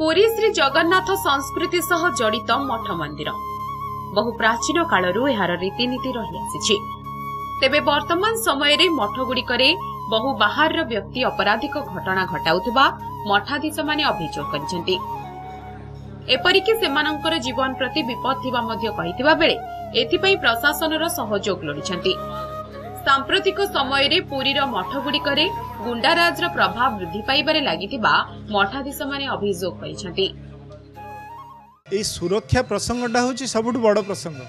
पुरी श्री जगन्नाथ संस्कृति सह जड़ित मठ मंदिर बहु प्राचीन कालरू एहार रीतिनीति रही आसी। तेबे वर्तमान समय रे मठगुड़िकरे बहु बाहर व्यक्ति आपराधिक घटना घटाउथिबा मठाधीश माने अभियोग करिसेंति। एपरिकी सेमानंकर जीवन प्रति विपद थिबा मध्य कहिथिबा बेले एथिपई प्रशासनर सहयोग लोड़िसेंति। सांप्रतिक समय रे पुरीर मठगुड़िकरे गुंडाराजर प्रभाव वृद्धि पाइबारे लागिथिबा मठाधीश माने अभियोग करिसेंति। ए सुरक्षा प्रसंगटा होची सबुठु बड़ प्रसंग।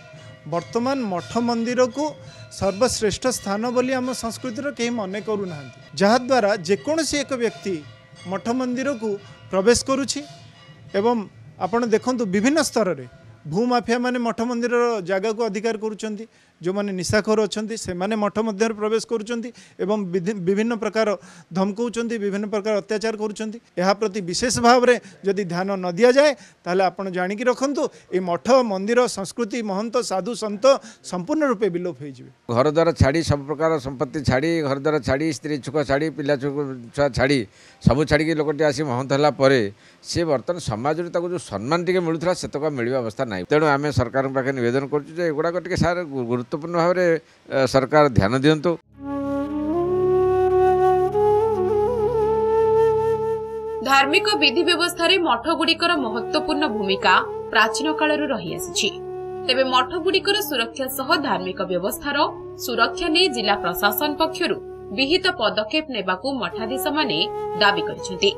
वर्तमान मठ मंदिर को सर्वश्रेष्ठ स्थान बोली आम संस्कृतिर कहीं मन करूना, जहाद्वारा जेकोसी एक व्यक्ति मठ मंदिर को प्रवेश करुछि एवं आपण देखंतु विभिन्न स्तर रे भूमाफिया माने मठ मंदिर जगह को अधिकार करुछंती, जो माने निशाखोर अछंती से माने मठ मध्य प्रवेश करुछंती एवं विभिन्न प्रकार धमकाउछंती, विभिन्न प्रकार अत्याचार करुछंती। एहा प्रति विशेष भाव रे जदि ध्यान न दिया जाए ताले आपण जानि कि रखंतु ए मठ मंदिर संस्कृति महंत साधु संत संपूर्ण रूपे विलोप हो जिवे। घर द्वार छाड़ी सब प्रकार संपत्ति छाड़ी घर द्वार छाड़ी स्त्री छुक छाड़ी पिला छुआ छाड़ी सबू छाड़ी लोकटी आसी महंत होला परे से बर्तमान समाज जो सम्मान टिके मिलुथला सेतक मिलवा अवस्था नहीं। तेणु आम सरकार पाखे निवेदन करुँ टे सार गुरुत्वपूर्ण भाव में सरकार ध्यान दिंतु। धार्मिक विधि व्यवस्था रे मठगुड़िकर महत्वपूर्ण भूमिका प्राचीन कालरू रही आसी। तेबे मठगुड़िकर सुरक्षा सह धार्मिक व्यवस्थार सुरक्षा ने जिला प्रशासन पक्षरु विहित पदक्षेप नेबाकू मठाधीश माने दाबी करिसेंति।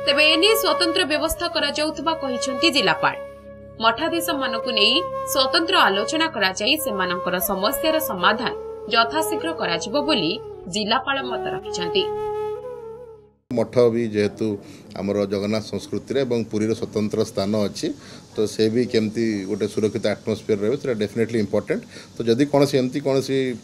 तेबे एने स्वतंत्र व्यवस्था करा जाउथबा कहिसेंति जिलापाल। मठाधीश मानकु नेई स्वतंत्र आलोचना करा जाई सेमानंकर समस्यार समाधान यथाशीघ्र कराजिबो बोली जिलापाल मत रखिसेंति। मठ भी जेहेतु आमर जगन्नाथ संस्कृति एवं पुरीर स्वतंत्र स्थान अच्छी तो से भी केमती गोटे सुरक्षित आटमोस्फियर रही डेफिनेटली इंपोर्टेंट। तो जदि कौन एमती कौन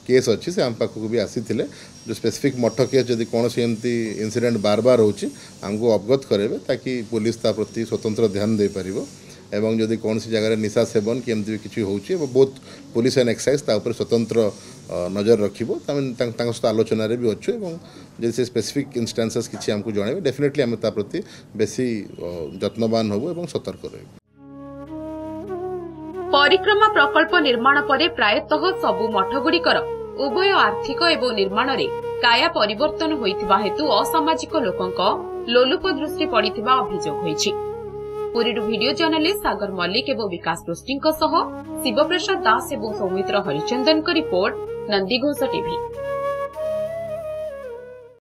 केस अच्छी से आम पाखक भी आसी जो स्पेसिफिक मठ केस जदि कौन एमती इनसीडेंट बार बार होमको अवगत करेंगे ताकि पुलिस ता प्रति स्वतंत्र ध्यान दे पारिबो एवं जदि कौन जगह निशा सेवन कि एमती भी किसी होची बहुत पुलिस एंड एक्साइज ता ऊपर स्वतंत्र नजर रखिबो सहित आलोचन भी अच्छु एवं जैसे स्पेसिफिक इंस्टांसेस किसी आमको जणाइबे डेफिनेटली आम ता प्रति बेसी यत्नवान होबो एवं सतर्क रहबो। परिक्रमा प्रकल्प निर्माण परे प्रायतः सबु मठगुड़िकर उभय आर्थिक एवं निर्माण रे काया परिवर्तन होइतिबा हेतु असामाजिक लोकंक लोलुप दृष्टि पड़ितिबा अभियोग होइछि। पुरीडु वीडियो जर्नलिस्ट सागर मल्लिक एवं विकास पृष्टिंक सह शिवप्रसाद दास एवं सौमित्र हरिचंदन रिपोर्ट नंदीघोष टीवी।